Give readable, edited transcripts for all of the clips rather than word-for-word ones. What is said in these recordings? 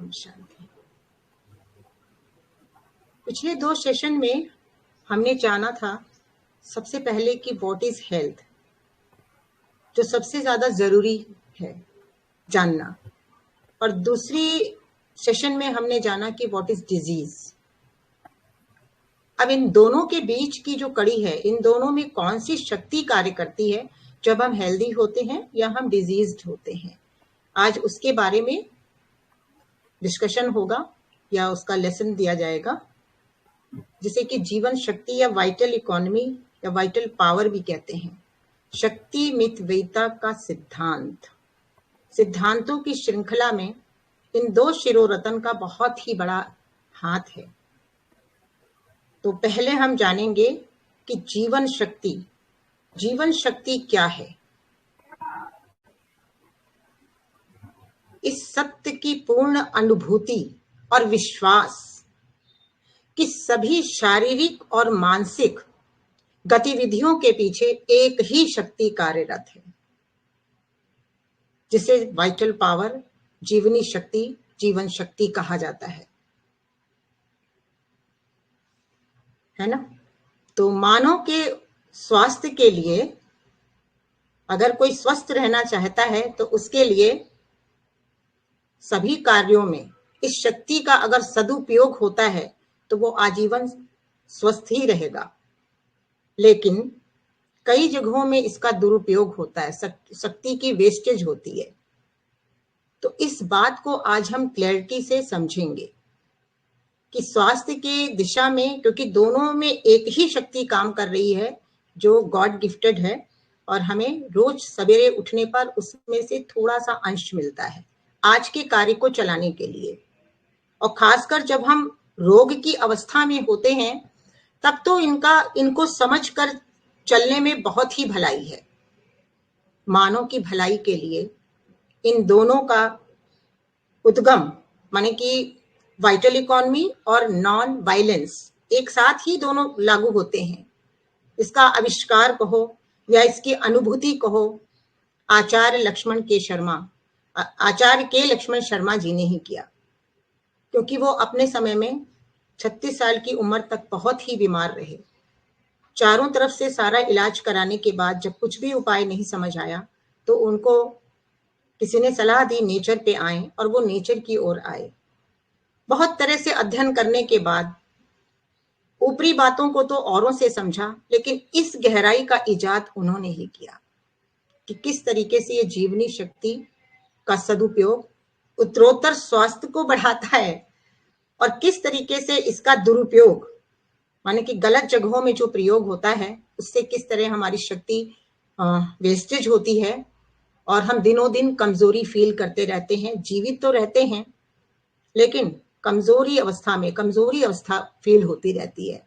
ओम शांति। पिछले 2 सेशन में हमने जाना था सबसे पहले कि व्हाट इज हेल्थ, जो सबसे ज्यादा जरूरी है जानना, और दूसरी सेशन में हमने जाना कि व्हाट इज डिजीज। अब इन दोनों के बीच की जो कड़ी है, इन दोनों में कौन सी शक्ति कार्य करती है जब हम हेल्दी होते हैं या हम डिजीज्ड होते हैं, आज उसके बारे में डिस्कशन होगा या उसका लेसन दिया जाएगा, जिसे कि जीवन शक्ति या वाइटल इकोनॉमी या वाइटल पावर भी कहते हैं। शक्ति मितव्ययिता का सिद्धांत, सिद्धांतों की श्रृंखला में इन 2 शिरोरतन का बहुत ही बड़ा हाथ है। तो पहले हम जानेंगे कि जीवन शक्ति क्या है। इस सत्य की पूर्ण अनुभूति और विश्वास कि सभी शारीरिक और मानसिक गतिविधियों के पीछे एक ही शक्ति कार्यरत है, जिसे वाइटल पावर, जीवनी शक्ति, जीवन शक्ति कहा जाता है ना। तो मानव के स्वास्थ्य के लिए, अगर कोई स्वस्थ रहना चाहता है तो उसके लिए सभी कार्यों में इस शक्ति का अगर सदुपयोग होता है तो वो आजीवन स्वस्थ ही रहेगा। लेकिन कई जगहों में इसका दुरुपयोग होता है, शक्ति की वेस्टेज होती है। तो इस बात को आज हम क्लैरिटी से समझेंगे कि स्वास्थ्य के दिशा में, क्योंकि दोनों में एक ही शक्ति काम कर रही है जो गॉड गिफ्टेड है, और हमें रोज सवेरे उठने पर उसमें से थोड़ा सा अंश मिलता है आज के कार्य को चलाने के लिए। और खासकर जब हम रोग की अवस्था में होते हैं तब तो इनको समझकर चलने में बहुत ही भलाई है। मानव की भलाई के लिए इन दोनों का उद्गम, माने कि वाइटल इकोनॉमी और नॉन वायलेंस एक साथ ही दोनों लागू होते हैं। इसका आविष्कार कहो या इसकी अनुभूति कहो, आचार्य के लक्ष्मण शर्मा जी ने ही किया, क्योंकि वो अपने समय में 36 साल की उम्र तक बहुत ही बीमार रहे। चारों तरफ से सारा इलाज कराने के बाद जब कुछ भी उपाय नहीं समझ आया तो उनको किसी ने सलाह दी नेचर पे आए, और वो नेचर की ओर आए। बहुत तरह से अध्ययन करने के बाद ऊपरी बातों को तो औरों से समझा, लेकिन इस गहराई का इजाद उन्होंने ही किया कि किस तरीके से ये जीवनी शक्ति का सदुपयोग उत्तरोत्तर स्वास्थ्य को बढ़ाता है और किस तरीके से इसका दुरुपयोग, माने कि गलत जगहों में जो प्रयोग होता है उससे किस तरह हमारी शक्ति वेस्टेज होती है और हम दिनों दिन कमजोरी फील करते रहते हैं। जीवित तो रहते हैं लेकिन कमजोरी अवस्था फील होती रहती है।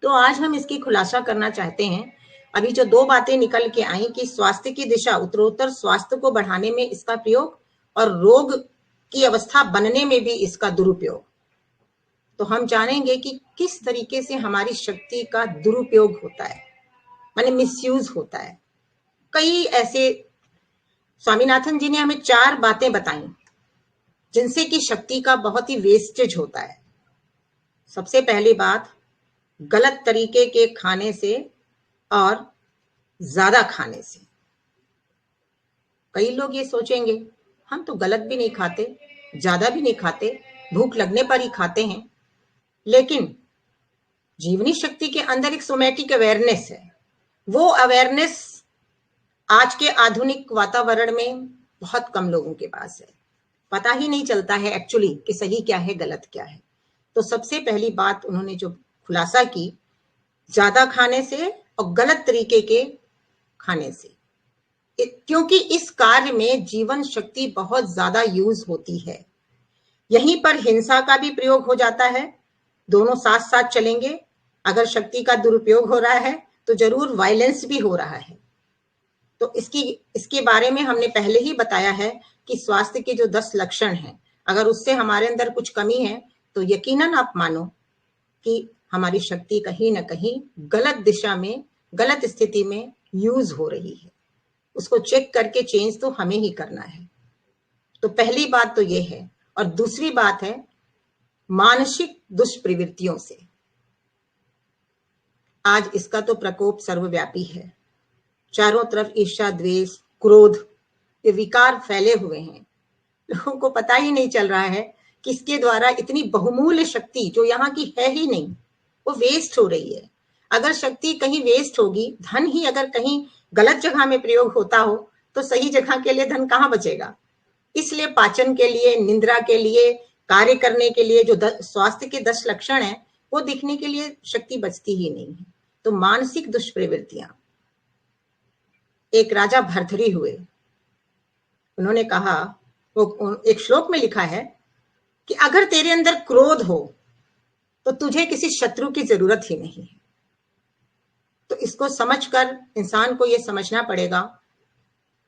तो आज हम इसकी खुलासा करना चाहते हैं। अभी जो 2 बातें निकल के आई कि स्वास्थ्य की दिशा, उत्तरोत्तर स्वास्थ्य को बढ़ाने में इसका प्रयोग और रोग की अवस्था बनने में भी इसका दुरुपयोग। तो हम जानेंगे कि किस तरीके से हमारी शक्ति का दुरुपयोग होता है, माने मिसयूज होता है। कई ऐसे स्वामीनाथन जी ने हमें 4 बातें बताई जिनसे कि शक्ति का बहुत ही वेस्टेज होता है। सबसे पहली बात, गलत तरीके के खाने से और ज्यादा खाने से। कई लोग ये सोचेंगे हम तो गलत भी नहीं खाते, ज्यादा भी नहीं खाते, भूख लगने पर ही खाते हैं, लेकिन जीवनी शक्ति के अंदर एक सोमैटिक अवेयरनेस है। वो अवेयरनेस आज के आधुनिक वातावरण में बहुत कम लोगों के पास है। पता ही नहीं चलता है एक्चुअली कि सही क्या है, गलत क्या है। तो सबसे पहली बात उन्होंने जो खुलासा की, ज्यादा खाने से और गलत तरीके के खाने से, क्योंकि इस कार्य में जीवन शक्ति बहुत ज्यादा यूज होती है। यहीं पर हिंसा का भी प्रयोग हो जाता है। दोनों साथ साथ चलेंगे। अगर शक्ति का दुरुपयोग हो रहा है तो जरूर वायलेंस भी हो रहा है। तो इसके बारे में हमने पहले ही बताया है कि स्वास्थ्य के जो 10 लक्षण हैं, अगर उससे हमारे अंदर कुछ कमी है तो यकीनन आप मानो कि हमारी शक्ति कहीं ना कहीं गलत दिशा में, गलत स्थिति में यूज हो रही है। उसको चेक करके चेंज तो हमें ही करना है। तो पहली बात तो ये है। और दूसरी बात है मानसिक दुष्प्रवृत्तियों से। आज इसका तो प्रकोप सर्वव्यापी है। चारों तरफ ईर्ष्या, द्वेष, क्रोध, ये विकार फैले हुए हैं। लोगों को पता ही नहीं चल रहा है कि इसके द्वारा इतनी बहुमूल्य शक्ति जो यहाँ की है ही नहीं, वो वेस्ट हो रही है। अगर शक्ति कहीं वेस्ट होगी, धन ही अगर कहीं गलत जगह में प्रयोग होता हो, तो सही जगह के लिए धन कहाँ बचेगा। इसलिए पाचन के लिए, निंद्रा के लिए, कार्य करने के लिए, जो स्वास्थ्य के 10 लक्षण है, वो दिखने के लिए शक्ति बचती ही नहीं है। तो मानसिक दुष्प्रवृत्तियां। एक राजा भर्तृहरि हुए, उन्होंने कहा, वो एक श्लोक में लिखा है कि अगर तेरे अंदर क्रोध हो तो तुझे किसी शत्रु की जरूरत ही नहीं है। तो इसको समझकर इंसान को यह समझना पड़ेगा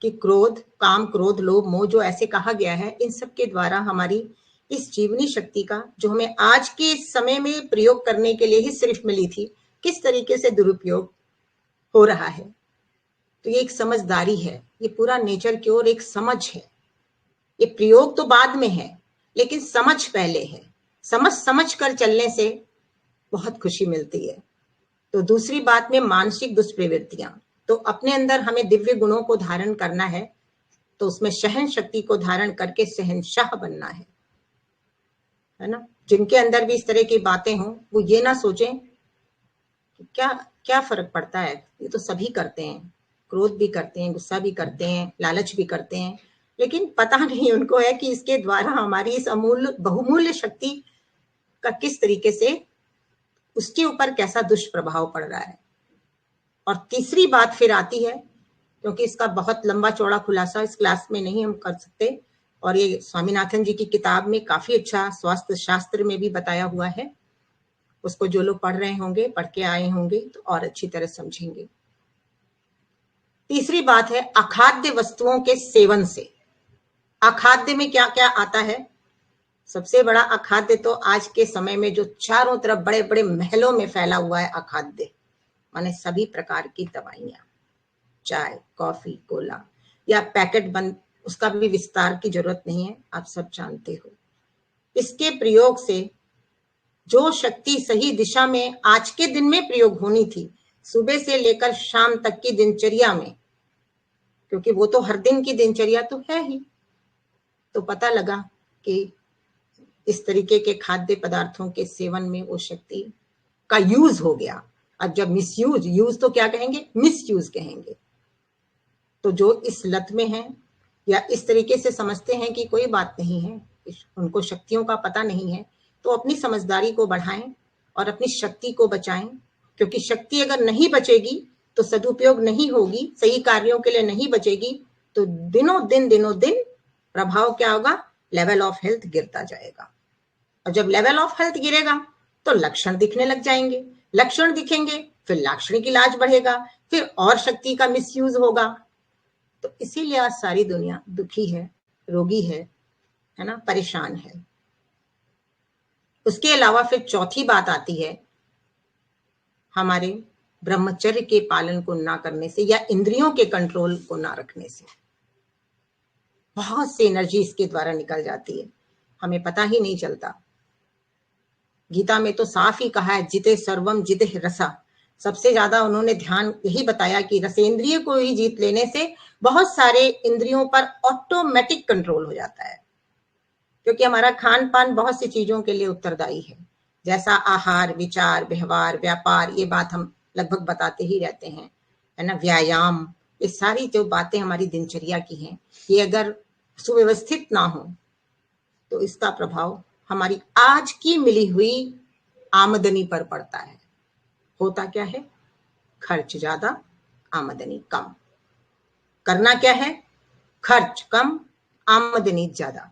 कि क्रोध, काम, क्रोध, लोभ, मोह जो ऐसे कहा गया है, इन सब के द्वारा हमारी इस जीवनी शक्ति का, जो हमें आज के समय में प्रयोग करने के लिए ही सिर्फ मिली थी, किस तरीके से दुरुपयोग हो रहा है। तो ये एक समझदारी है, ये पूरा नेचर की ओर एक समझ है। ये प्रयोग तो बाद में है, लेकिन समझ पहले है। समझ कर चलने से बहुत खुशी मिलती है। तो दूसरी बात में मानसिक दुष्प्रवृत्तियां, तो अपने अंदर हमें दिव्य गुणों को धारण करना है, तो उसमें सहन शक्ति को धारण करके शहंशाह बनना है ना। जिनके अंदर भी इस तरह की बातें हों, वो ये ना सोचें कि क्या क्या फर्क पड़ता है, ये तो सभी करते हैं, क्रोध भी करते हैं, गुस्सा भी करते हैं, लालच भी करते हैं, लेकिन पता नहीं उनको है कि इसके द्वारा हमारी इस अमूल्य बहुमूल्य शक्ति का किस तरीके से, उसके ऊपर कैसा दुष्प्रभाव पड़ रहा है। और तीसरी बात फिर आती है, क्योंकि इसका बहुत लंबा चौड़ा खुलासा इस क्लास में नहीं हम कर सकते, और ये स्वामीनाथन जी की किताब में काफी अच्छा स्वास्थ्य शास्त्र में भी बताया हुआ है। उसको जो लोग पढ़ रहे होंगे, पढ़ के आए होंगे, तो और अच्छी तरह समझेंगे। तीसरी बात है अखाद्य वस्तुओं के सेवन से। अखाद्य में क्या क्या आता है? सबसे बड़ा अखाद्य तो आज के समय में जो चारों तरफ बड़े बड़े महलों में फैला हुआ है, अखाद्य माने सभी प्रकार की दवाइयां, चाय, कॉफी, कोला या पैकेट बंद, उसका भी विस्तार की जरूरत नहीं है, आप सब जानते हो। इसके प्रयोग से जो शक्ति सही दिशा में आज के दिन में प्रयोग होनी थी, सुबह से लेकर शाम तक की दिनचर्या में, क्योंकि वो तो हर दिन की दिनचर्या तो है ही, तो पता लगा कि इस तरीके के खाद्य पदार्थों के सेवन में वो शक्ति का यूज हो गया। अब जब मिसयूज, यूज तो क्या कहेंगे, मिसयूज कहेंगे। तो जो इस लत में है या इस तरीके से समझते हैं कि कोई बात नहीं है, उनको शक्तियों का पता नहीं है, तो अपनी समझदारी को बढ़ाएं और अपनी शक्ति को बचाएं, क्योंकि शक्ति अगर नहीं बचेगी तो सदुपयोग नहीं होगी, सही कार्यों के लिए नहीं बचेगी, तो दिनों दिन प्रभाव क्या होगा, लेवल ऑफ हेल्थ गिरता जाएगा। और जब लेवल ऑफ हेल्थ गिरेगा तो लक्षण दिखने लग जाएंगे, लक्षण दिखेंगे फिर लाक्षणिक इलाज बढ़ेगा, फिर और शक्ति का मिसयूज होगा। तो इसीलिए आज सारी दुनिया दुखी है, रोगी है ना, परेशान है। उसके अलावा फिर चौथी बात आती है हमारे ब्रह्मचर्य के पालन को ना करने से या इंद्रियों के कंट्रोल को ना रखने से। बहुत सी एनर्जी इसके द्वारा निकल जाती है, हमें पता ही नहीं चलता। गीता में तो साफ ही कहा है, जिते सर्वम जिते रसा। सबसे ज्यादा उन्होंने ध्यान यही बताया कि रसेंद्रिय को ही जीत लेने से बहुत सारे इंद्रियों पर ऑटोमेटिक कंट्रोल हो जाता है, क्योंकि हमारा खान पान बहुत सी चीजों के लिए उत्तरदायी है, जैसा आहार, विचार, व्यवहार, व्यापार, ये बात हम लगभग बताते ही रहते हैं, है ना, व्यायाम, ये सारी जो बातें हमारी दिनचर्या की हैं, ये अगर सुव्यवस्थित ना हो तो इसका प्रभाव हमारी आज की मिली हुई आमदनी पर पड़ता है। होता क्या है, खर्च ज्यादा, आमदनी कम। करना क्या है, खर्च कम, आमदनी ज्यादा।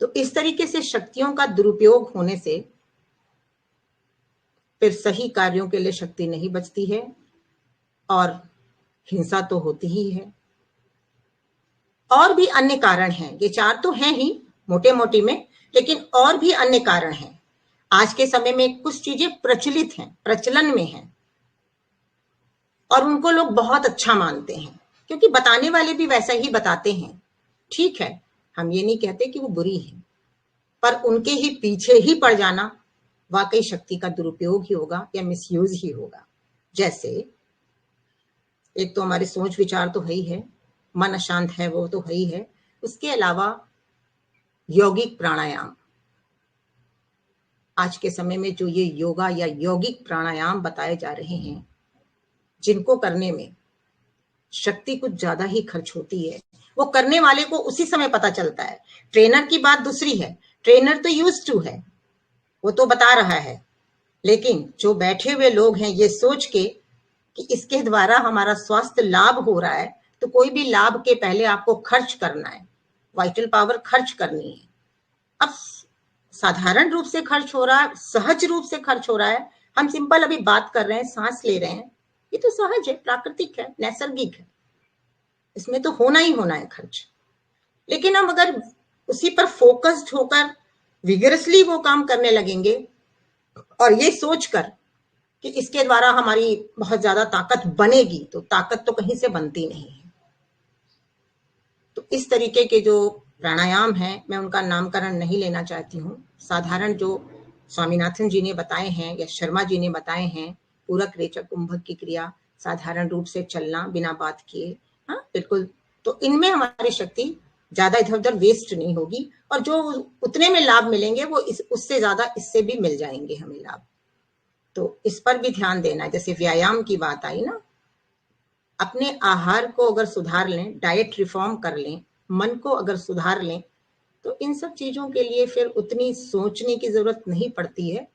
तो इस तरीके से शक्तियों का दुरुपयोग होने से फिर सही कार्यों के लिए शक्ति नहीं बचती है और हिंसा तो होती ही है। और भी अन्य कारण हैं, ये 4 तो हैं ही मोटे मोटी में, लेकिन और भी अन्य कारण हैं। आज के समय में कुछ चीजें प्रचलित हैं, प्रचलन में हैं, और उनको लोग बहुत अच्छा मानते हैं, क्योंकि बताने वाले भी वैसा ही बताते हैं। ठीक है, हम ये नहीं कहते कि वो बुरी है, पर उनके ही पीछे ही पड़ जाना वाकई शक्ति का दुरुपयोग ही होगा या मिसयूज ही होगा। जैसे एक तो हमारे सोच विचार तो है ही है, मन अशांत है वो तो है ही है, उसके अलावा यौगिक प्राणायाम, आज के समय में जो ये योगा या यौगिक प्राणायाम बताए जा रहे हैं, जिनको करने में शक्ति कुछ ज्यादा ही खर्च होती है, वो करने वाले को उसी समय पता चलता है। ट्रेनर की बात दूसरी है, ट्रेनर तो यूज्ड टू है, वो तो बता रहा है, लेकिन जो बैठे हुए लोग हैं ये सोच के कि इसके द्वारा हमारा स्वास्थ्य लाभ हो रहा है, तो कोई भी लाभ के पहले आपको खर्च करना है, वाइटल पावर खर्च करनी है। अब साधारण रूप से खर्च हो रहा है, सहज रूप से खर्च हो रहा है। हम सिंपल अभी बात कर रहे हैं, सांस ले रहे हैं, ये तो सहज है, प्राकृतिक है, नैसर्गिक है, इसमें तो होना ही होना है खर्च। लेकिन हम अगर उसी पर फोकस्ड होकर विगरसली वो काम करने लगेंगे और ये सोचकर कि इसके द्वारा हमारी बहुत ज्यादा ताकत बनेगी, तो ताकत तो कहीं से बनती नहीं है। तो इस तरीके के जो प्राणायाम है, मैं उनका नामकरण नहीं लेना चाहती हूँ, साधारण जो स्वामीनाथन जी ने बताए हैं या शर्मा जी ने बताए हैं, पूरक रेचक कुंभक की क्रिया, साधारण रूप से चलना बिना बात किए, हाँ बिल्कुल, तो इनमें हमारी शक्ति ज्यादा इधर उधर वेस्ट नहीं होगी, और जो उतने में लाभ मिलेंगे वो उससे ज्यादा इससे भी मिल जाएंगे हमें लाभ। तो इस पर भी ध्यान देना है। जैसे व्यायाम की बात आई ना, अपने आहार को अगर सुधार लें, डाइट रिफॉर्म कर लें, मन को अगर सुधार लें, तो इन सब चीजों के लिए फिर उतनी सोचने की जरूरत नहीं पड़ती है।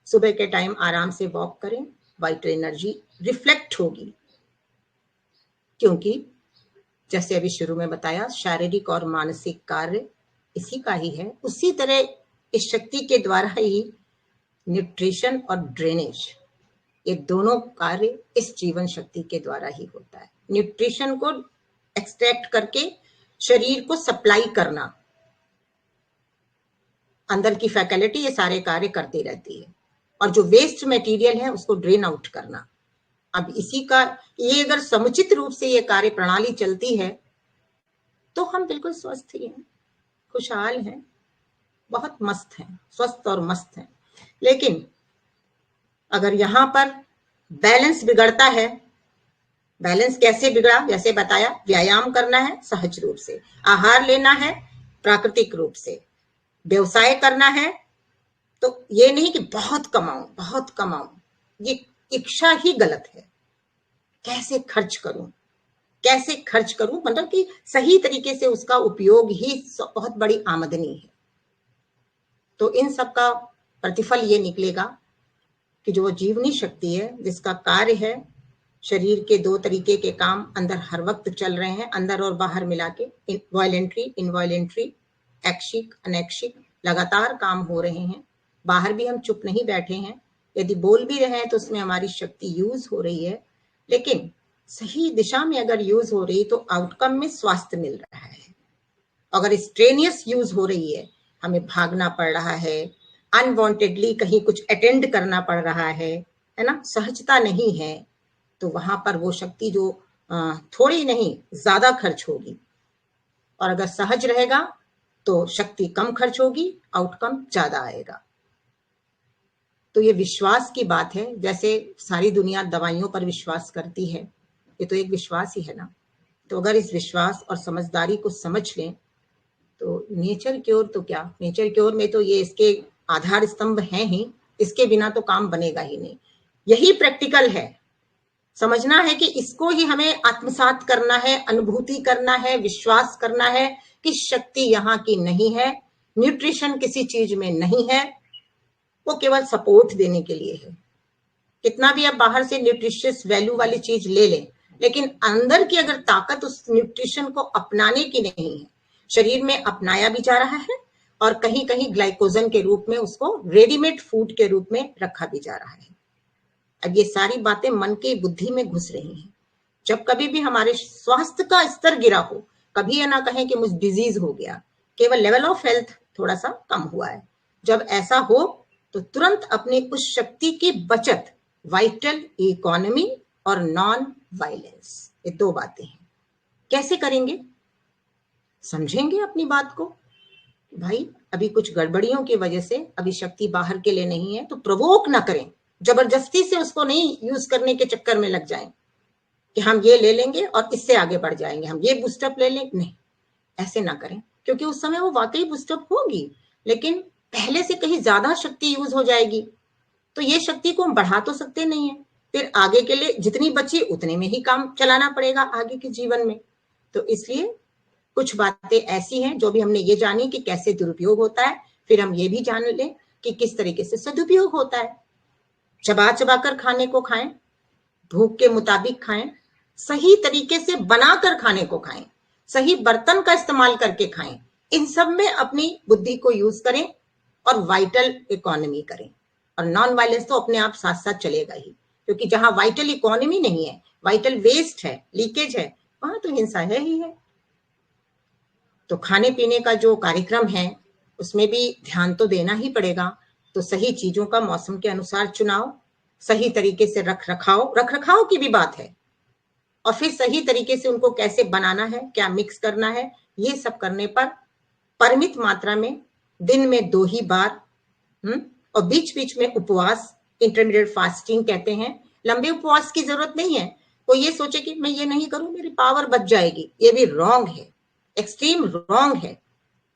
सुबह के टाइम आराम से वॉक करें, वाइटल एनर्जी रिफ्लेक्ट होगी, क्योंकि जैसे अभी शुरू में बताया, शारीरिक और मानसिक कार्य इसी का ही है। उसी तरह इस शक्ति के द्वारा ही न्यूट्रिशन और ड्रेनेज, ये दोनों कार्य इस जीवन शक्ति के द्वारा ही होता है। न्यूट्रिशन को एक्सट्रैक्ट करके शरीर को सप्लाई करना, अंदर की फैकल्टी ये सारे कार्य करती रहती है, और जो वेस्ट मटेरियल है उसको ड्रेन आउट करना। अब इसी का ये अगर समुचित रूप से ये कार्य प्रणाली चलती है, तो हम बिल्कुल स्वस्थ ही हैं, खुशहाल हैं, बहुत मस्त हैं, स्वस्थ और मस्त हैं। लेकिन अगर यहाँ पर बैलेंस बिगड़ता है, बैलेंस कैसे बिगड़ा, जैसे बताया, व्यायाम करना है सहज रूप से, आहार लेना है प्राकृतिक रूप से, व्यवसाय करना है तो ये नहीं कि बहुत कमाऊं बहुत कमाऊं, ये इच्छा ही गलत है। कैसे खर्च करूं, कैसे खर्च करूं, मतलब कि सही तरीके से उसका उपयोग ही बहुत बड़ी आमदनी है। तो इन सब का प्रतिफल ये निकलेगा कि जो जीवनी शक्ति है, जिसका कार्य है शरीर के दो तरीके के काम अंदर हर वक्त चल रहे हैं, अंदर और बाहर मिला के, वॉयलेंट्री इनवॉयलेंट्री, ऐच्छिक अनैच्छिक, लगातार काम हो रहे हैं। बाहर भी हम चुप नहीं बैठे हैं, यदि बोल भी रहे हैं तो उसमें हमारी शक्ति यूज हो रही है, लेकिन सही दिशा में अगर यूज हो रही तो आउटकम में स्वास्थ्य मिल रहा है। अगर स्ट्रेनियस यूज हो रही है, हमें भागना पड़ रहा है, अनवांटेडली कहीं कुछ अटेंड करना पड़ रहा है ना, सहजता नहीं है, तो वहां पर वो शक्ति जो थोड़ी नहीं ज्यादा खर्च होगी। और अगर सहज रहेगा तो शक्ति कम खर्च होगी, आउटकम ज्यादा आएगा। तो ये विश्वास की बात है। जैसे सारी दुनिया दवाइयों पर विश्वास करती है, ये तो एक विश्वास ही है ना। तो अगर इस विश्वास और समझदारी को समझ लें तो नेचर क्योर तो क्या, नेचर क्योर में तो ये इसके आधार स्तंभ हैं ही, इसके बिना तो काम बनेगा ही नहीं। यही प्रैक्टिकल है, समझना है कि इसको ही हमें आत्मसात करना है, अनुभूति करना है, विश्वास करना है कि शक्ति यहाँ की नहीं है, न्यूट्रिशन किसी चीज में नहीं है, वो केवल सपोर्ट देने के लिए है। कितना भी आप बाहर से न्यूट्रिशियस वैल्यू वाली चीज ले लें, लेकिन अंदर की अगर ताकत उस न्यूट्रिशन को अपनाने की नहीं है, शरीर में अपनाया भी जा रहा है और कहीं कहीं ग्लाइकोजन के रूप में उसको रेडीमेड फूड के रूप में रखा भी जा रहा है। अब ये सारी बातें मन की बुद्धि में घुस रही हैं। जब कभी भी हमारे स्वास्थ्य का स्तर गिरा हो, कभी ये ना कहें कि मुझे डिजीज हो गया, केवल लेवल ऑफ हेल्थ थोड़ा सा कम हुआ है। जब ऐसा हो तो तुरंत अपनी उस शक्ति की बचत, वाइटल इकोनॉमी और नॉन वायलेंस, ये दो बातें हैं। कैसे करेंगे? समझेंगे अपनी बात को, भाई अभी कुछ गड़बड़ियों की वजह से अभी शक्ति बाहर के लिए नहीं है, तो प्रोवोक ना करें, जबरदस्ती से उसको नहीं यूज करने के चक्कर में लग जाएं कि हम ये ले लेंगे और इससे आगे बढ़ जाएंगे, हम ये बूस्टअप ले लें, नहीं, ऐसे ना करें, क्योंकि उस समय वो वाकई बूस्टअप होगी, लेकिन पहले से कहीं ज्यादा शक्ति यूज हो जाएगी, तो ये शक्ति को हम बढ़ा तो सकते नहीं है, फिर आगे के लिए जितनी बची उतने में ही काम चलाना पड़ेगा आगे के जीवन में। तो इसलिए कुछ बातें ऐसी हैं जो भी हमने ये जानी कि कैसे दुरुपयोग होता है, फिर हम ये भी जान लें कि किस तरीके से सदुपयोग होता है। चबा चबा कर खाने को खाएं, भूख के मुताबिक खाएं, सही तरीके से बनाकर खाने को खाएं, सही बर्तन का इस्तेमाल करके खाएं, इन सब में अपनी बुद्धि को यूज करें और वाइटल इकोनॉमी करें। और नॉन वायलेंस तो अपने आप साथ साथ चलेगा ही, क्योंकि जहां वाइटल इकोनॉमी नहीं है, वाइटल वेस्ट है, लीकेज है, वहां तो हिंसा है ही है। तो खाने पीने का जो कार्यक्रम है उसमें भी ध्यान तो देना ही पड़ेगा। तो सही चीजों का मौसम के अनुसार चुनाव, सही तरीके से रख रखाव की भी बात है, और फिर सही तरीके से उनको कैसे बनाना है, क्या मिक्स करना है, ये सब करने पर परिमित मात्रा में दिन में 2 ही बार, और बीच बीच में उपवास, इंटरमीडिएट फास्टिंग कहते हैं। लंबे उपवास की जरूरत नहीं है, कोई ये सोचे कि मैं ये नहीं करूं मेरी पावर बच जाएगी, ये भी रॉन्ग है, एक्सट्रीम रॉन्ग है।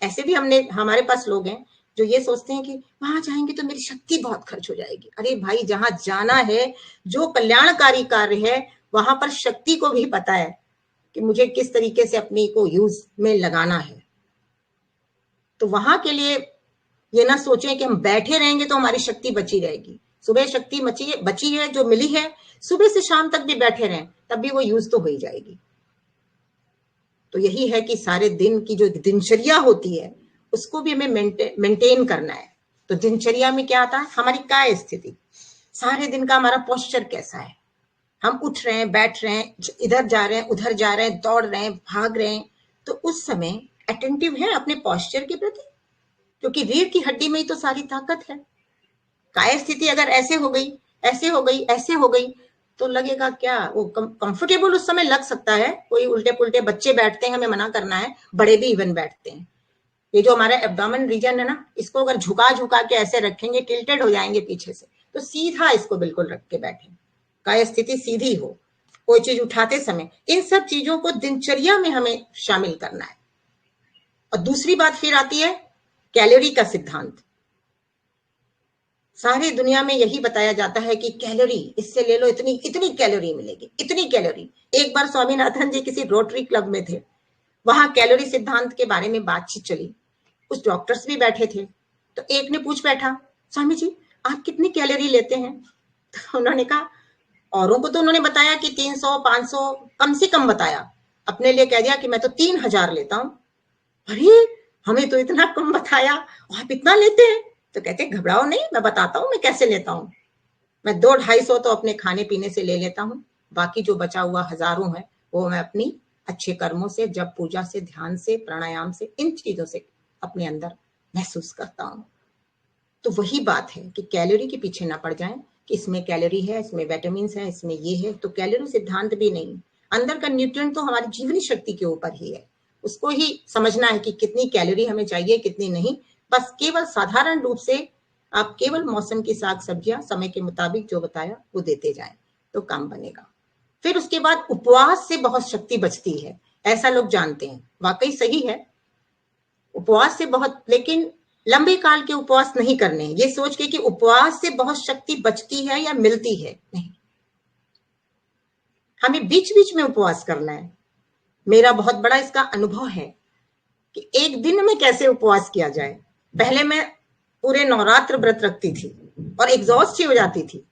ऐसे भी हमारे पास लोग हैं जो ये सोचते हैं कि वहां जाएंगे तो मेरी शक्ति बहुत खर्च हो जाएगी। अरे भाई, जहां जाना है, जो कल्याणकारी कार्य है, वहां पर शक्ति को भी पता है कि मुझे किस तरीके से अपनी को यूज में लगाना है। तो वहां के लिए ये ना सोचें कि हम बैठे रहेंगे तो हमारी शक्ति बची रहेगी। सुबह शक्ति बची है जो मिली है, सुबह से शाम तक भी बैठे रहें तब भी वो यूज तो हो ही जाएगी। तो यही है कि सारे दिन की जो दिनचर्या होती है उसको भी हमें मेंटेन करना है। तो दिनचर्या में क्या आता है, हमारी काय स्थिति, सारे दिन का हमारा पोस्चर कैसा है, हम उठ रहे हैं, बैठ रहे हैं, इधर जा रहे हैं, उधर जा रहे हैं, दौड़ रहे हैं, भाग रहे हैं, तो उस समय अटेंटिव है अपने पोस्चर के प्रति, क्योंकि रीढ़ की हड्डी में ही तो सारी ताकत है। काय स्थिति अगर ऐसे हो गई, ऐसे हो गई, ऐसे हो गई, तो लगेगा क्या, वो कंफर्टेबल उस समय लग सकता है। कोई उल्टे पुल्टे बच्चे बैठते हैं, हमें मना करना है, बड़े भी इवन बैठते हैं। ये जो हमारा एब्डोमेन रीजन है ना, इसको अगर झुका झुका के ऐसे रखेंगे, टिल्टेड हो जाएंगे पीछे से, तो सीधा इसको बिल्कुल रख के बैठे, काय स्थिति सीधी हो, कोई चीज उठाते समय इन सब चीजों को दिनचर्या में हमें शामिल करना है। और दूसरी बात फिर आती है कैलोरी का सिद्धांत। सारी दुनिया में यही बताया जाता है कि कैलोरी इससे ले लो, इतनी इतनी कैलोरी मिलेगी, इतनी कैलोरी। एक बार स्वामीनाथन जी किसी रोटरी क्लब में थे, वहां कैलोरी सिद्धांत के बारे में बातचीत चली, कुछ डॉक्टर्स भी बैठे थे, तो एक ने पूछ बैठा, स्वामी जी आप कितनी कैलोरी लेते हैं? तो उन्होंने कहा, औरों को तो उन्होंने बताया कि 300 500 कम से कम बताया, अपने लिए कह दिया कि मैं तो 3000 लेता हूं। अरे, हमें तो इतना कम बताया, आप इतना लेते हैं? तो कहते घबराओ नहीं, मैं बताता हूं मैं कैसे लेता हूं। मैं 200-250 तो अपने खाने पीने से ले लेता हूं, बाकी जो बचा हुआ हजारों है वो मैं अपनी अच्छे कर्मों से, जब पूजा से, ध्यान से, प्राणायाम से, इन चीजों से अपने अंदर महसूस करता हूं। तो वही बात है कि कैलोरी के पीछे ना पड़ जाएं कि इसमें कैलोरी है, इसमें विटामिन है, इसमें ये है, तो कैलोरी सिद्धांत भी नहीं। अंदर का न्यूट्रिएंट तो हमारी जीवनी शक्ति के ऊपर ही है, उसको ही समझना है कि कितनी कैलोरी हमें चाहिए, कितनी नहीं। बस केवल साधारण रूप से आप केवल मौसम की साग सब्जियां समय के मुताबिक जो बताया वो देते जाएं तो काम बनेगा। फिर उसके बाद उपवास से बहुत शक्ति बचती है, ऐसा लोग जानते हैं, वाकई सही है, उपवास से बहुत, लेकिन लंबे काल के उपवास नहीं करने, ये सोच के कि उपवास से बहुत शक्ति बचती है या मिलती है, नहीं, हमें बीच बीच में उपवास करना है। मेरा बहुत बड़ा इसका अनुभव है कि एक दिन में कैसे उपवास किया जाए। पहले मैं पूरे नवरात्र व्रत रखती थी और एग्जॉस्ट ही हो जाती थी,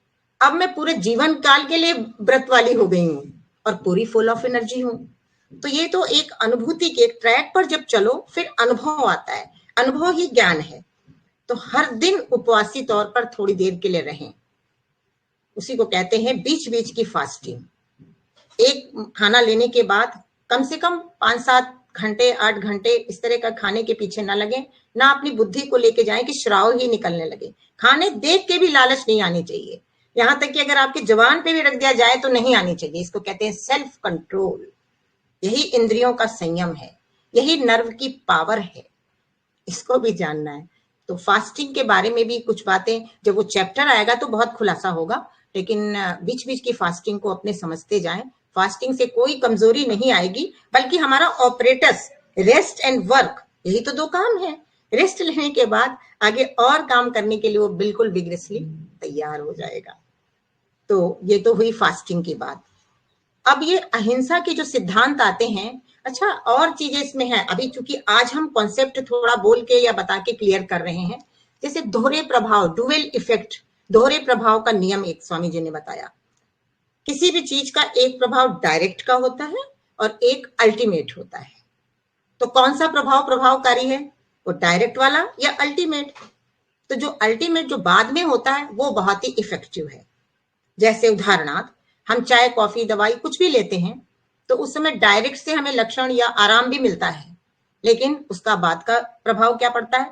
अब मैं पूरे जीवन काल के लिए व्रत वाली हो गई हूँ और पूरी फुल ऑफ एनर्जी हूँ। तो ये तो एक अनुभूति के ट्रैक पर जब चलो फिर अनुभव आता है, अनुभव ही ज्ञान है। तो हर दिन उपवासी तौर पर थोड़ी देर के लिए रहें, उसी को कहते हैं बीच बीच की फास्टिंग। एक खाना लेने के बाद कम से कम 5-7 घंटे 8 घंटे इस तरह का खाने के पीछे ना लगे, ना अपनी बुद्धि को लेके जाएं कि श्राव ही निकलने लगे। खाने देख के भी लालच नहीं आनी चाहिए, यहां तक कि अगर आपके जवान पे भी रख दिया जाए तो नहीं आनी चाहिए। इसको कहते हैं सेल्फ कंट्रोल, यही इंद्रियों का संयम है, यही नर्व की पावर है, इसको भी जानना है। तो फास्टिंग के बारे में भी कुछ बातें, जब वो चैप्टर आएगा तो बहुत खुलासा होगा, लेकिन बीच बीच की फास्टिंग को अपने समझते जाएं। फास्टिंग से कोई कमजोरी नहीं आएगी, बल्कि हमारा ऑपरेटस रेस्ट एंड वर्क, यही तो दो काम है। रेस्ट लेने के बाद आगे और काम करने के लिए वो बिल्कुल विग्रेसली तैयार हो जाएगा। तो ये तो हुई फास्टिंग की बात। अब ये अहिंसा के जो सिद्धांत आते हैं, अच्छा और चीजें इसमें है, अभी चूंकि आज हम कॉन्सेप्ट थोड़ा बोल के या बता के क्लियर कर रहे हैं। जैसे दोहरे प्रभाव, डुअल इफेक्ट, दोहरे प्रभाव का नियम एक स्वामी जी ने बताया। किसी भी चीज का एक प्रभाव डायरेक्ट का होता है और एक अल्टीमेट होता है। तो कौन सा प्रभाव प्रभावकारी है, वो डायरेक्ट वाला या अल्टीमेट? तो जो अल्टीमेट जो बाद में होता है वो बहुत ही इफेक्टिव है। जैसे उदाहरणार्थ, हम चाय, कॉफी, दवाई कुछ भी लेते हैं तो उस समय डायरेक्ट से हमें लक्षण या आराम भी मिलता है, लेकिन उसका बाद का प्रभाव क्या पड़ता है?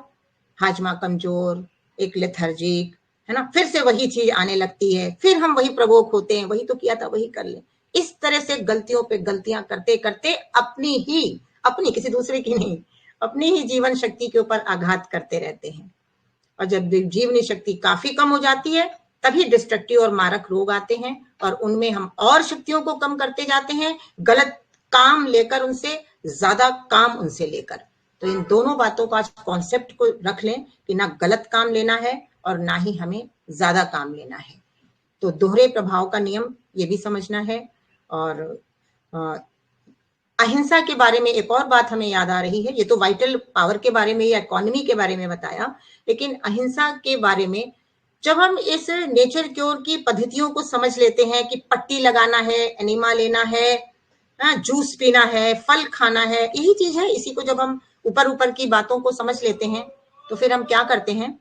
हाजमा कमजोर, एक लेथर्जिक, है ना, फिर से वही चीज आने लगती है, फिर हम वही प्रवोक होते हैं, वही तो किया था वही कर ले। इस तरह से गलतियों पे गलतियां करते करते अपनी किसी दूसरे की नहीं, अपनी ही जीवन शक्ति के ऊपर आघात करते रहते हैं। और जब जीवनी शक्ति काफी कम हो जाती है, तभी डिस्ट्रक्टिव और मारक रोग आते हैं, और उनमें हम और शक्तियों को कम करते जाते हैं, गलत काम लेकर उनसे, ज्यादा काम उनसे लेकर। तो इन दोनों बातों का कॉन्सेप्ट को रख लें कि ना गलत काम लेना है और ना ही हमें ज्यादा काम लेना है। तो दोहरे प्रभाव का नियम ये भी समझना है। और अहिंसा के बारे में एक और बात हमें याद आ रही है। ये तो वाइटल पावर के बारे में या इकोनॉमी के बारे में बताया, लेकिन अहिंसा के बारे में जब हम इस नेचर क्योर की पद्धतियों को समझ लेते हैं कि पट्टी लगाना है, एनिमा लेना है, जूस पीना है, फल खाना है, यही चीज है। इसी को जब हम ऊपर ऊपर की बातों को समझ लेते हैं तो फिर हम क्या करते हैं,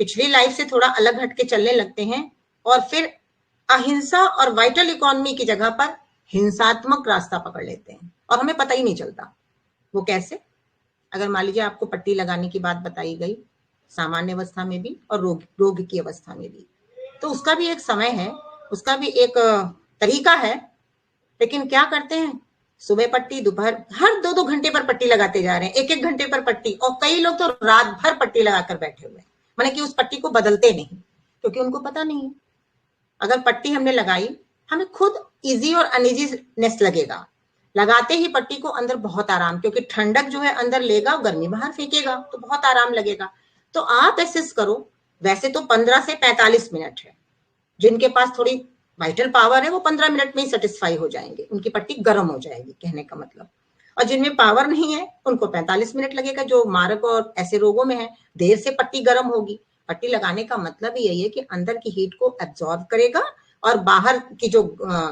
पिछली लाइफ से थोड़ा अलग हट के चलने लगते हैं, और फिर अहिंसा और वाइटल इकोनॉमी की जगह पर हिंसात्मक रास्ता पकड़ लेते हैं और हमें पता ही नहीं चलता। वो कैसे? अगर मान लीजिए आपको पट्टी लगाने की बात बताई गई, सामान्य अवस्था में भी और रोग की अवस्था में भी, तो उसका भी एक समय है, उसका भी एक तरीका है। लेकिन क्या करते हैं, सुबह पट्टी, दोपहर, हर 2-2 घंटे पर पट्टी लगाते जा रहे हैं, 1-1 घंटे पर पट्टी, और कई लोग तो रात भर पट्टी लगाकर बैठे हुए हैं, माने कि उस पट्टी को बदलते नहीं, क्योंकि उनको पता नहीं है अगर पट्टी हमने लगाई, हमें खुद इजी और अनइजीनेस लगेगा। लगाते ही पट्टी को अंदर बहुत आराम, क्योंकि ठंडक जो है अंदर लेगा, गर्मी बाहर फेंकेगा, तो बहुत आराम लगेगा। तो आप एसेस करो, वैसे तो 15 से 45 मिनट है, जिनके पास थोड़ी वाइटल पावर है वो 15 मिनट में ही सेटिस्फाई हो जाएंगे, उनकी पट्टी गर्म हो जाएगी, कहने का मतलब। और जिनमें पावर नहीं है उनको 45 मिनट लगेगा, जो मारक और ऐसे रोगों में है, देर से पट्टी गर्म होगी। पट्टी लगाने का मतलब ही यही है कि अंदर की हीट को एब्जॉर्ब करेगा, और बाहर की जो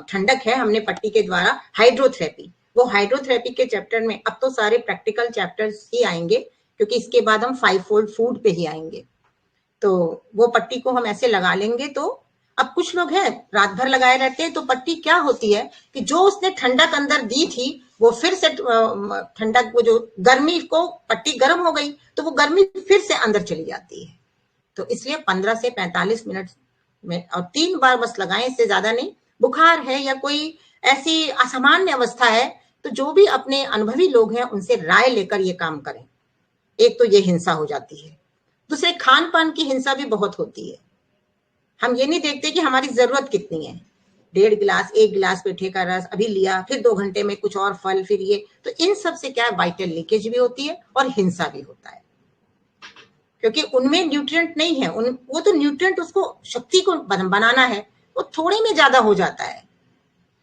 ठंडक है, हमने पट्टी के द्वारा हाइड्रोथेरेपी, वो हाइड्रोथेरेपी के चैप्टर में अब तो सारे प्रैक्टिकल चैप्टर्स ही आएंगे, क्योंकि इसके बाद हम 5 फोल्ड फूड पे ही आएंगे। तो वो पट्टी को हम ऐसे लगा लेंगे। तो अब कुछ लोग हैं रात भर लगाए रहते हैं, तो पट्टी क्या होती है कि जो उसने ठंडक अंदर दी थी वो फिर से ठंडक, वो जो गर्मी को, पट्टी गर्म हो गई तो वो गर्मी फिर से अंदर चली जाती है। तो इसलिए 15 से 45 मिनट में, और 3 बार बस लगाएं, इससे ज्यादा नहीं। बुखार है या कोई ऐसी असामान्य अवस्था है, तो जो भी अपने अनुभवी लोग हैं उनसे राय लेकर ये काम करें। एक तो ये हिंसा हो जाती है, दूसरे खान पान की हिंसा भी बहुत होती है। हम ये नहीं देखते कि हमारी जरूरत कितनी है। 1.5 गिलास, 1 गिलास पेठे का रस अभी लिया, फिर 2 घंटे में कुछ और फल, फिर ये, तो इन सब से क्या है, वाइटल लीकेज भी होती है और हिंसा भी होता है, क्योंकि उनमें न्यूट्रिएंट नहीं है। वो तो न्यूट्रिएंट उसको शक्ति को बनाना है, वो थोड़े में ज्यादा हो जाता है।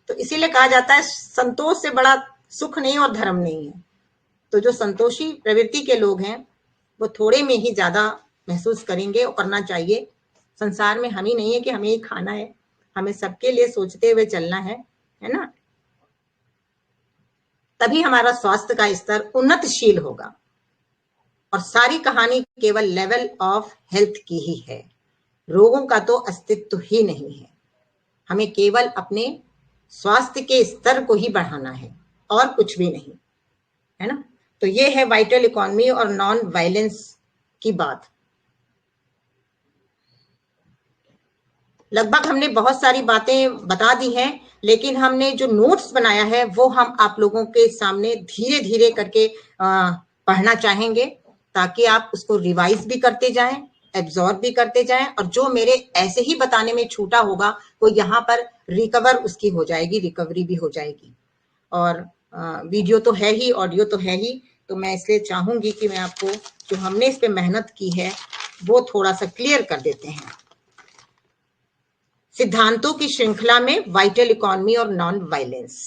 तो इसीलिए कहा जाता है संतोष से बड़ा सुख नहीं और धर्म नहीं है। तो जो संतोषी प्रवृत्ति के लोग हैं वो थोड़े में ही ज्यादा महसूस करेंगे, और करना चाहिए। संसार में हम ही नहीं है कि हमें ही खाना है, हमें सबके लिए सोचते हुए चलना है ना। तभी हमारा स्वास्थ्य का स्तर उन्नतशील होगा। और सारी कहानी केवल लेवल ऑफ हेल्थ की ही है, रोगों का तो अस्तित्व ही नहीं है। हमें केवल अपने स्वास्थ्य के स्तर को ही बढ़ाना है और कुछ भी नहीं, है ना। तो ये है वाइटल इकोनॉमी और नॉन वायलेंस की बात। लगभग हमने बहुत सारी बातें बता दी हैं, लेकिन हमने जो नोट्स बनाया है वो हम आप लोगों के सामने धीरे धीरे करके पढ़ना चाहेंगे, ताकि आप उसको रिवाइज भी करते जाएं, एब्जॉर्ब भी करते जाएं, और जो मेरे ऐसे ही बताने में छूटा होगा वो यहाँ पर रिकवर उसकी हो जाएगी, रिकवरी भी हो जाएगी। और वीडियो तो है ही, ऑडियो तो है ही, तो मैं इसलिए चाहूंगी कि मैं आपको जो हमने इस पे मेहनत की है वो थोड़ा सा क्लियर कर देते हैं। सिद्धांतों की श्रृंखला में वाइटल इकोनॉमी और नॉन वायलेंस।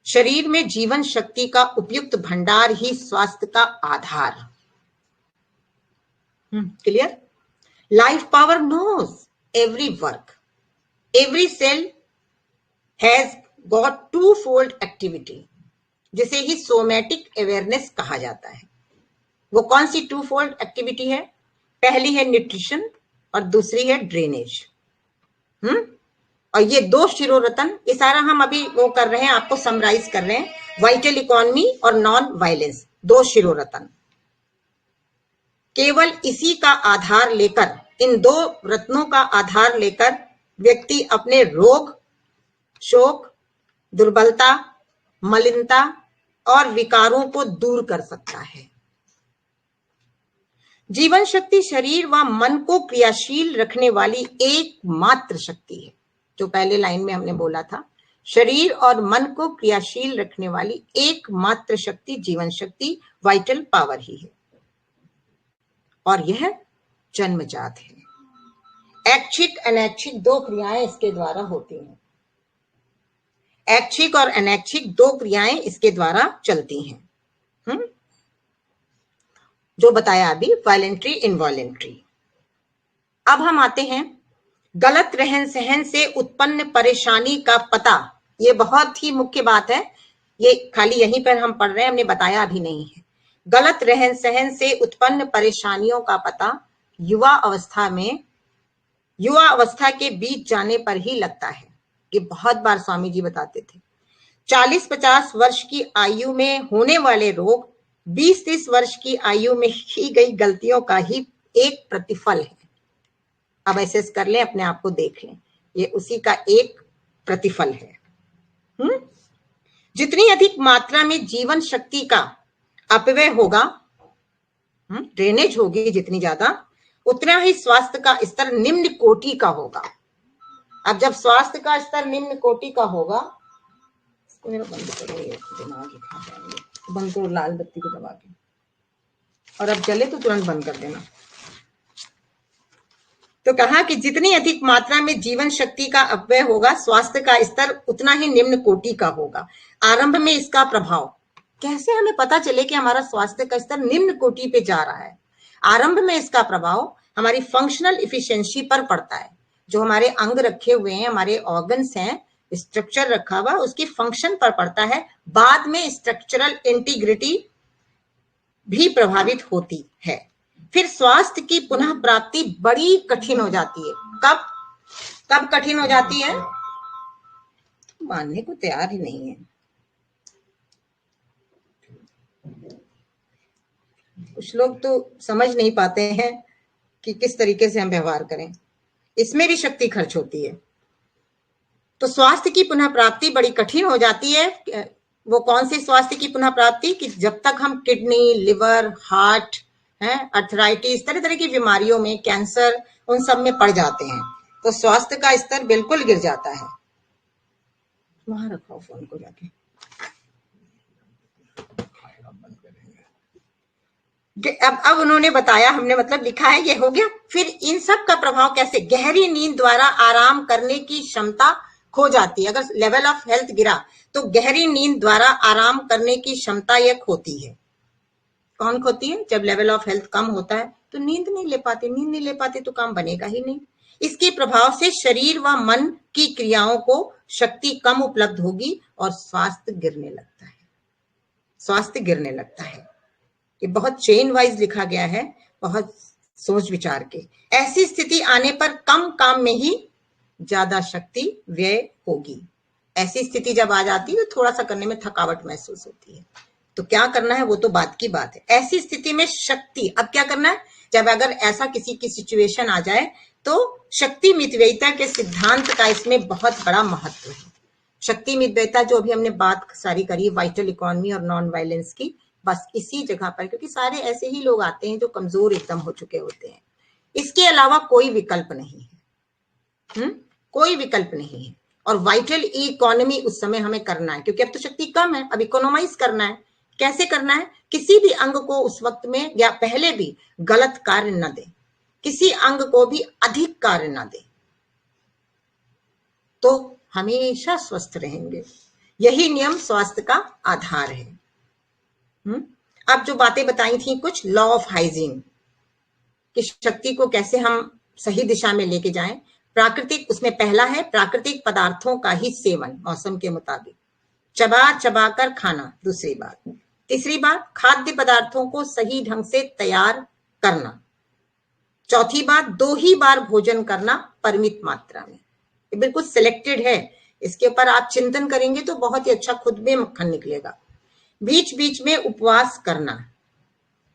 शरीर में जीवन शक्ति का उपयुक्त भंडार ही स्वास्थ्य का आधार। Clear? Life power knows every work, every cell has got two fold activity, जिसे ही सोमैटिक अवेयरनेस कहा जाता है। वो कौन सी टू फोल्ड एक्टिविटी है? पहली है न्यूट्रिशन और दूसरी है ड्रेनेज। और ये दो शिरोरतन, ये सारा हम अभी वो कर रहे हैं, आपको समराइज कर रहे हैं। वाइटल इकोनॉमी और नॉन वायलेंस, दो शिरोरतन। केवल इसी का आधार लेकर, इन दो रत्नों का आधार लेकर व्यक्ति अपने रोग, शोक, दुर्बलता, मलिनता और विकारों को दूर कर सकता है। जीवन शक्ति शरीर व मन को क्रियाशील रखने वाली एकमात्र शक्ति है। जो पहले लाइन में हमने बोला था, शरीर और मन को क्रियाशील रखने वाली एकमात्र शक्ति जीवन शक्ति, वाइटल पावर ही है, और यह जन्मजात है। ऐच्छिक अनैच्छिक दो क्रियाएं इसके द्वारा होती हैं। ऐच्छिक और अनैच्छिक दो क्रियाएं इसके द्वारा चलती हैं। जो बताया अभी, वॉलेंट्री, इनवॉलेंट्री। अब हम आते हैं गलत रहन सहन से उत्पन्न परेशानी का पता। ये बहुत ही मुख्य बात है, ये खाली यहीं पर हम पढ़ रहे हैं, हमने बताया अभी नहीं है। गलत रहन सहन से उत्पन्न परेशानियों का पता युवा अवस्था के बीच जाने पर ही लगता है। ये बहुत बार स्वामी जी बताते थे। 40-50 वर्ष की आयु में होने वाले रोग 20-30 वर्ष की आयु में की गई गलतियों का ही एक प्रतिफल है। अब ऐसे कर लें, अपने आप को देख लें, ये उसी का एक प्रतिफल है। जितनी अधिक मात्रा में जीवन शक्ति का अपव्यय होगा, ड्रेनेज होगी जितनी ज्यादा, उतना ही स्वास्थ्य का स्तर निम्न कोटि का होगा। अब जब स्वास्थ्य का स्तर निम्न कोटि का होगा, इसको मेरा बंद करो, ये दिमाग ही खा जाएंगे। बंद करो लाल बत्ती को दबा के, और अब चले तो तुरंत बंद कर देना। तो कहा कि जितनी अधिक मात्रा में जीवन शक्ति का अपव्यय होगा, स्वास्थ्य का स्तर उतना ही निम्न कोटि का होगा। आरंभ में इसका प्रभाव कैसे हमें पता चले कि हमारा स्वास्थ्य का स्तर निम्न कोटि पे जा रहा है? आरंभ में इसका प्रभाव हमारी फंक्शनल इफिशिएंसी पर पड़ता है। जो हमारे अंग रखे हुए हैं, हमारे ऑर्गन्स हैं, स्ट्रक्चर रखा हुआ, उसकी फंक्शन पर पड़ता है। बाद में स्ट्रक्चरल इंटीग्रिटी भी प्रभावित होती है। फिर स्वास्थ्य की पुनः प्राप्ति बड़ी कठिन हो जाती है। कब कठिन हो जाती है? मानने को तैयार ही नहीं है। कुछ लोग तो समझ नहीं पाते हैं कि किस तरीके से हम व्यवहार करें, इसमें भी शक्ति खर्च होती है। तो स्वास्थ्य की पुनः प्राप्ति बड़ी कठिन हो जाती है। वो कौन सी स्वास्थ्य की पुनः प्राप्ति? कि जब तक हम किडनी, लिवर, हार्ट, अर्थराइटिस, तरह तरह की बीमारियों में, कैंसर, उन सब में पड़ जाते हैं, तो स्वास्थ्य का स्तर बिल्कुल गिर जाता है। वहां रखो फोन को जाके। अब उन्होंने बताया, हमने मतलब लिखा है, ये हो गया। फिर इन सब का प्रभाव कैसे? गहरी नींद द्वारा आराम करने की क्षमता खो जाती है। अगर लेवल ऑफ हेल्थ गिरा तो गहरी नींद द्वारा आराम करने की क्षमता यह खोती है। कौन खोती है? जब लेवल ऑफ हेल्थ कम होता है तो नींद नहीं ले पाते तो काम बनेगा ही नहीं। इसके प्रभाव से शरीर व मन की क्रियाओं को शक्ति कम उपलब्ध होगी और स्वास्थ्य गिरने लगता है। ये बहुत चेन वाइज लिखा गया है, बहुत सोच विचार के। ऐसी स्थिति आने पर कम काम में ही ज्यादा शक्ति व्यय होगी। ऐसी स्थिति जब आ जाती है तो थोड़ा सा करने में थकावट महसूस होती है, तो क्या करना है वो तो बात की बात है। ऐसी स्थिति में शक्ति, अब क्या करना है? जब अगर ऐसा किसी की सिचुएशन आ जाए तो शक्ति मितव्ययिता के सिद्धांत का इसमें बहुत बड़ा महत्व है। शक्ति मितव्ययिता जो अभी हमने बात सारी करी वाइटल इकोनॉमी और नॉन वायलेंस की, बस इसी जगह पर, क्योंकि सारे ऐसे ही लोग आते हैं जो कमजोर एकदम हो चुके होते हैं। इसके अलावा कोई विकल्प नहीं है। कोई विकल्प नहीं है। और वाइटल इकोनॉमी उस समय हमें करना है, क्योंकि अब तो शक्ति कम है, अब इकोनॉमाइज करना है। कैसे करना है? किसी भी अंग को उस वक्त में या पहले भी गलत कार्य न दे, किसी अंग को भी अधिक कार्य न दे, तो हमेशा स्वस्थ रहेंगे। यही नियम स्वास्थ्य का आधार है। अब जो बातें बताई थी कुछ लॉ ऑफ हाइजीन कि शक्ति को कैसे हम सही दिशा में लेके जाएं। प्राकृतिक, उसमें पहला है प्राकृतिक पदार्थों का ही सेवन मौसम के मुताबिक, चबा चबा कर खाना। दूसरी बात, तीसरी बात खाद्य पदार्थों को सही ढंग से तैयार करना। चौथी बात 2 ही बार भोजन करना परिमित मात्रा में। ये बिल्कुल सिलेक्टेड है, इसके ऊपर आप चिंतन करेंगे तो बहुत ही अच्छा खुद में मक्खन निकलेगा। बीच बीच में उपवास करना,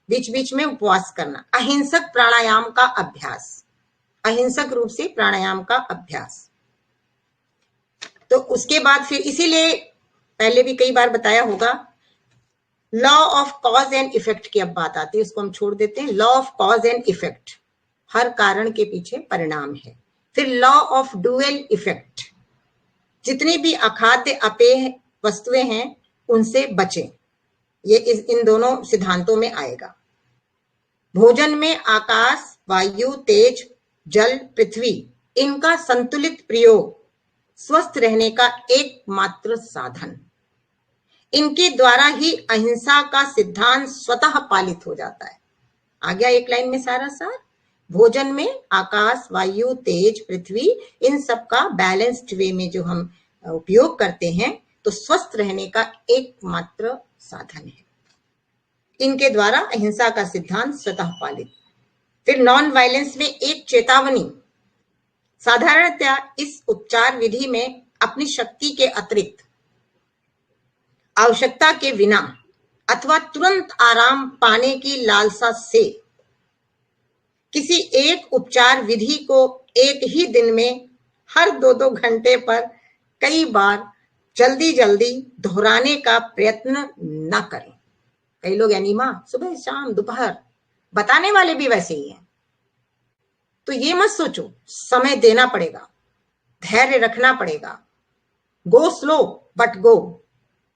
बीच बीच में उपवास करना। अहिंसक प्राणायाम का अभ्यास, अहिंसक रूप से प्राणायाम का अभ्यास। तो उसके बाद फिर, इसीलिए पहले भी कई बार बताया होगा, law of cause and effect की अब बात आती है, उसको हम छोड़ देते हैं। Law of cause and effect, हर कारण के पीछे परिणाम है। फिर लॉ ऑफ डुअल इफेक्ट, जितनी भी अखाद्य अपेय वस्तुएं हैं उनसे बचें, ये इन दोनों सिद्धांतों में आएगा। भोजन में आकाश, वायु, तेज, जल, पृथ्वी, इनका संतुलित प्रयोग स्वस्थ रहने का एकमात्र साधन। इनके द्वारा ही अहिंसा का सिद्धांत स्वतः पालित हो जाता है। आ गया एक लाइन में सारा सार। भोजन में आकाश, वायु, तेज, पृथ्वी, इन सब का बैलेंस्ड वे में जो हम उपयोग करते हैं तो स्वस्थ रहने का एकमात्र साधन है। इनके द्वारा अहिंसा का सिद्धांत स्वतः पालित। फिर नॉन वायलेंस में एक चेतावनी, साधारणतया इस उपचार विधि में अपनी शक्ति के अतिरिक्त, आवश्यकता के बिना अथवा तुरंत आराम पाने की लालसा से किसी एक उपचार विधि को एक ही दिन में हर 2-2 घंटे पर कई बार जल्दी जल्दी दोहराने का प्रयत्न न करें। कई लोग एनीमा सुबह शाम दोपहर, बताने वाले भी वैसे ही हैं। तो ये मत सोचो, समय देना पड़ेगा, धैर्य रखना पड़ेगा। Go slow but go.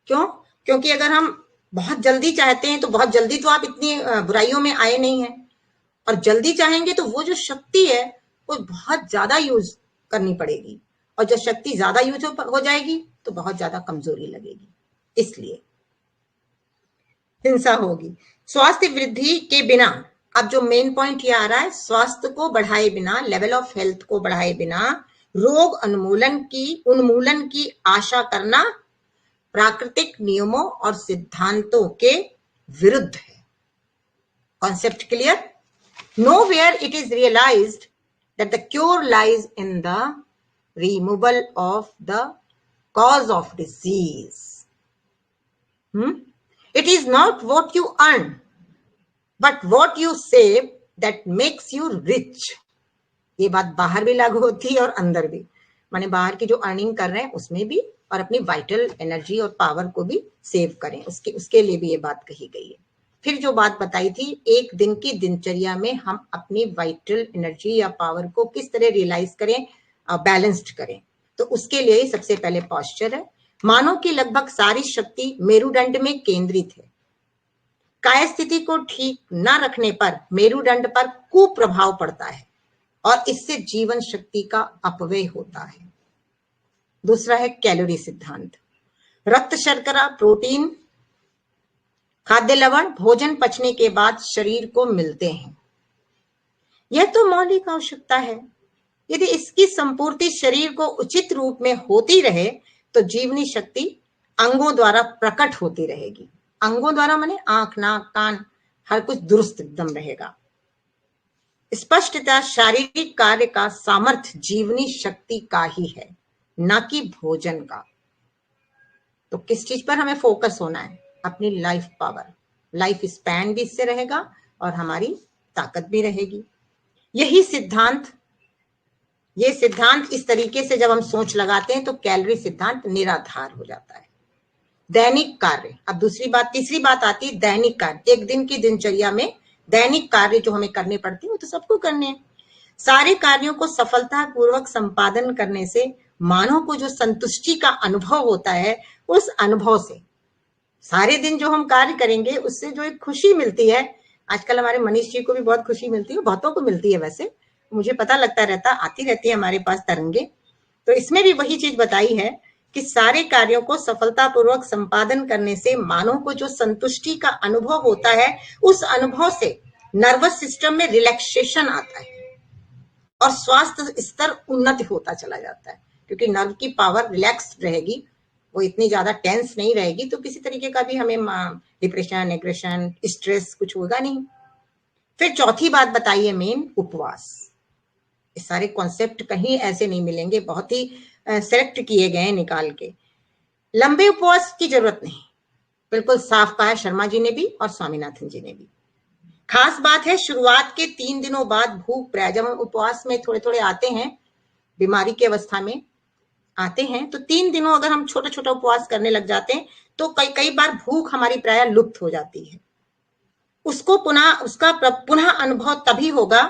क्यों? क्योंकि अगर हम बहुत जल्दी चाहते हैं तो बहुत जल्दी तो आप इतनी बुराइयों में आए नहीं हैं, और जल्दी चाहेंगे तो वो जो शक्ति है वो बहुत ज्यादा यूज करनी पड़ेगी, और जब शक्ति ज्यादा यूज हो जाएगी तो बहुत ज्यादा कमजोरी लगेगी, इसलिए हिंसा होगी। स्वास्थ्य वृद्धि के बिना, अब जो मेन पॉइंट ये आ रहा है, स्वास्थ्य को बढ़ाए बिना, लेवल ऑफ हेल्थ को बढ़ाए बिना रोग उन्मूलन की आशा करना प्राकृतिक नियमों और सिद्धांतों के विरुद्ध है। Concept clear? Nowhere it is realized that the cure lies in the removal of the cause of disease. It is not what you earn, but what you save that makes you rich. ये बात बाहर भी लागू होती है और अंदर भी, माने बाहर की जो अर्निंग कर रहे हैं उसमें भी, और अपनी वाइटल एनर्जी और पावर को भी सेव करें, उसके लिए भी ये बात कही गई है। फिर जो बात बताई थी, एक दिन की दिनचर्या में हम अपनी वाइटल एनर्जी या पावर को किस तरह रियलाइज करें, बैलेंस्ड करें, तो उसके लिए सबसे पहले पॉस्चर है। मानव की लगभग सारी शक्ति मेरुदंड में केंद्रित है। काय स्थिति को ठीक न रखने पर मेरुदंड पर कुप्रभाव पड़ता है और इससे जीवन शक्ति का अपव्यय होता है। दूसरा है कैलोरी सिद्धांत। रक्त शर्करा, प्रोटीन, खाद्य लवण भोजन पचने के बाद शरीर को मिलते हैं। यह तो मौलिक आवश्यकता है। यदि इसकी संपूर्ति शरीर को उचित रूप में होती रहे तो जीवनी शक्ति अंगों द्वारा प्रकट होती रहेगी। अंगों द्वारा माने आंख, नाक, कान, हर कुछ दुरुस्त एकदम रहेगा। स्पष्टतः शारीरिक कार्य का सामर्थ्य जीवनी शक्ति का ही है, ना कि भोजन का। तो किस चीज पर हमें फोकस होना है? अपनी लाइफ पावर, लाइफ स्पैन भी इससे रहेगा और हमारी ताकत भी रहेगी। यही सिद्धांत ये सिद्धांत इस तरीके से जब हम सोच लगाते हैं तो कैलोरी सिद्धांत निराधार हो जाता है। दैनिक कार्य, अब तीसरी बात आती है दैनिक कार्य। एक दिन की दिनचर्या में दैनिक कार्य जो हमें करने पड़ते हैं वो तो सबको करने हैं। सारे कार्यों को सफलतापूर्वक संपादन करने से मानव को जो संतुष्टि का अनुभव होता है, उस अनुभव से सारे दिन जो हम कार्य करेंगे उससे जो एक खुशी मिलती है, आजकल हमारे मनीष जी को भी बहुत खुशी मिलती है, बहुतों को मिलती है, वैसे मुझे पता लगता रहता, आती रहती है हमारे पास तरंगे। तो इसमें भी वही चीज बताई है कि सारे कार्यों को सफलतापूर्वक संपादन करने से मानव को जो संतुष्टि का अनुभव होता है, उस अनुभव से नर्वस सिस्टम में रिलैक्सेशन आता है और स्वास्थ्य स्तर उन्नत होता चला जाता है, क्योंकि नर्व की पावर रिलैक्स रहेगी, वो इतनी ज्यादा टेंस नहीं रहेगी, तो किसी तरीके का भी हमें डिप्रेशन, एग्रेशन, स्ट्रेस कुछ होगा नहीं। फिर चौथी बात बताइए मेन, उपवास। ये सारे कॉन्सेप्ट कहीं ऐसे नहीं मिलेंगे, बहुत ही सेलेक्ट किए गए निकाल के। लंबे उपवास की जरूरत नहीं, बिल्कुल साफ कहा शर्मा जी ने भी और स्वामीनाथन जी ने भी। खास बात है शुरुआत के 3 दिनों बाद भूख प्राय, जब हम उपवास में थोड़े थोड़े आते हैं, बीमारी की अवस्था में आते हैं, तो 3 दिनों अगर हम छोटा छोटा उपवास करने लग जाते हैं तो कई बार भूख हमारी प्राय लुप्त हो जाती है। उसका पुनः अनुभव तभी होगा,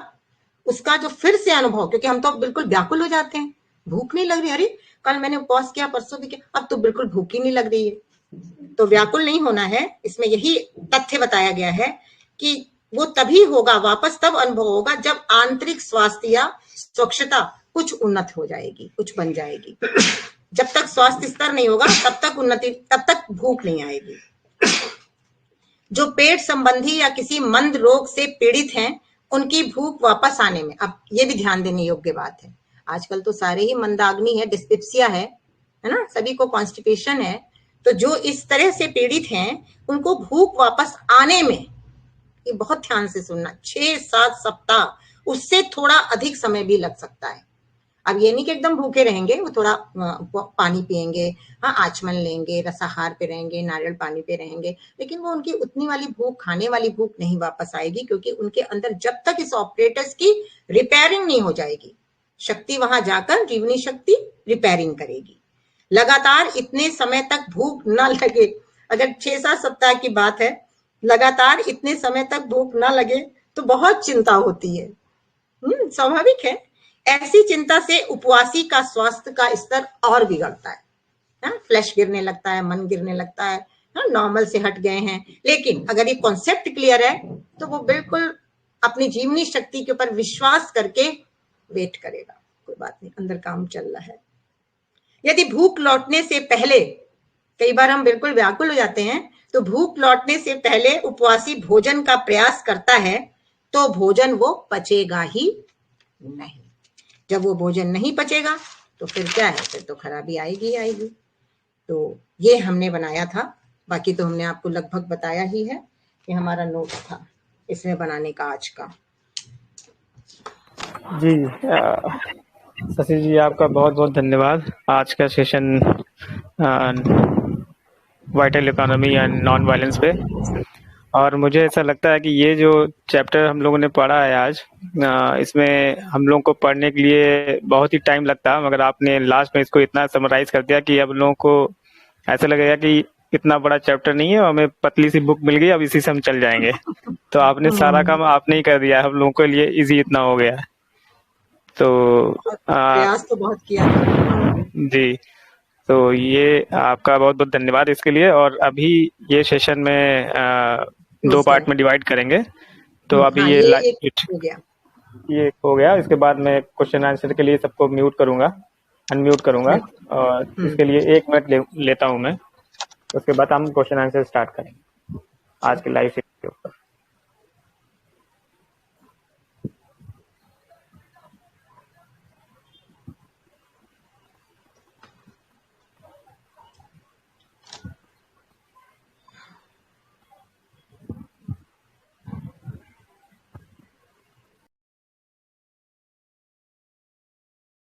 उसका जो फिर से अनुभव, क्योंकि हम तो बिल्कुल व्याकुल हो जाते हैं, भूख नहीं लग रही, अरे कल मैंने उपवास किया, परसों भी किया, अब तो बिल्कुल भूख ही नहीं लग रही है। तो व्याकुल नहीं होना है, इसमें यही तथ्य बताया गया है कि वो तभी होगा, वापस तब अनुभव होगा जब आंतरिक स्वास्थ्य या स्वच्छता कुछ उन्नत हो जाएगी, कुछ बन जाएगी। जब तक स्वास्थ्य स्तर नहीं होगा तब तक भूख नहीं आएगी। जो पेट संबंधी या किसी मंद रोग से पीड़ित हैं, उनकी भूख वापस आने में, अब ये भी ध्यान देने योग्य बात है, आजकल तो सारे ही मंदाग्नि है, डिस्पेप्सिया है ना, सभी को कॉन्स्टिपेशन है, तो जो इस तरह से पीड़ित हैं उनको भूख वापस आने में, ये बहुत ध्यान से सुनना, 6-7 सप्ताह, उससे थोड़ा अधिक समय भी लग सकता है। अब ये नहीं कि एकदम भूखे रहेंगे, वो थोड़ा पानी पिएंगे, हाँ आचमन लेंगे, रसाहार पे रहेंगे, नारियल पानी पे रहेंगे, लेकिन वो उनकी उतनी वाली भूख, खाने वाली भूख नहीं वापस आएगी, क्योंकि उनके अंदर जब तक इस ऑपरेटर्स की रिपेयरिंग नहीं हो जाएगी, शक्ति वहां जाकर जीवनी शक्ति रिपेयरिंग करेगी। लगातार इतने समय तक भूख न लगे, अगर 6-7 सप्ताह की बात है, लगातार इतने समय तक भूख न लगे तो बहुत चिंता होती है, स्वाभाविक है। ऐसी चिंता से उपवासी का स्वास्थ्य का स्तर और बिगड़ता है, फ्लैश गिरने लगता है, मन गिरने लगता है, नॉर्मल से हट गए हैं। लेकिन अगर ये कॉन्सेप्ट क्लियर है तो वो बिल्कुल अपनी जीवनी शक्ति के ऊपर विश्वास करके वेट करेगा, कोई बात नहीं, अंदर काम चल रहा है। यदि भूख लौटने से पहले, कई बार हम बिल्कुल व्याकुल हो जाते हैं, तो भूख लौटने से पहले उपवासी भोजन का प्रयास करता है तो भोजन वो पचेगा ही नहीं। जब वो भोजन नहीं पचेगा तो फिर क्या है, फिर तो खराबी आएगी आएगी। तो ये हमने बनाया था, बाकी तो हमने आपको लगभग बताया ही है कि हमारा नोट था इसमें बनाने का आज का। जी शशि जी, आपका बहुत बहुत धन्यवाद। आज का session vital economy and non violence पे, और मुझे ऐसा लगता है कि ये जो चैप्टर हम लोगों ने पढ़ा है आज, इसमें हम लोगों को पढ़ने के लिए बहुत ही टाइम लगता है, मगर आपने लास्ट में इसको इतना समराइज कर दिया कि अब लोगों को ऐसा लगेगा कि इतना बड़ा चैप्टर नहीं है, हमें पतली सी बुक मिल गई, अब इसी से हम चल जाएंगे। तो आपने सारा काम आपने ही कर दिया, हम लोगों के लिए इजी इतना हो गया। तो प्रयास तो बहुत किया जी, तो ये आपका बहुत बहुत धन्यवाद इसके लिए। और अभी ये सेशन में 2 पार्ट में डिवाइड करेंगे, तो अभी हाँ, ये हो गया। इसके बाद मैं क्वेश्चन आंसर के लिए सबको म्यूट करूंगा, अनम्यूट करूंगा, और इसके लिए 1 मिनट लेता हूं मैं, उसके बाद हम क्वेश्चन आंसर स्टार्ट करेंगे आज के लाइव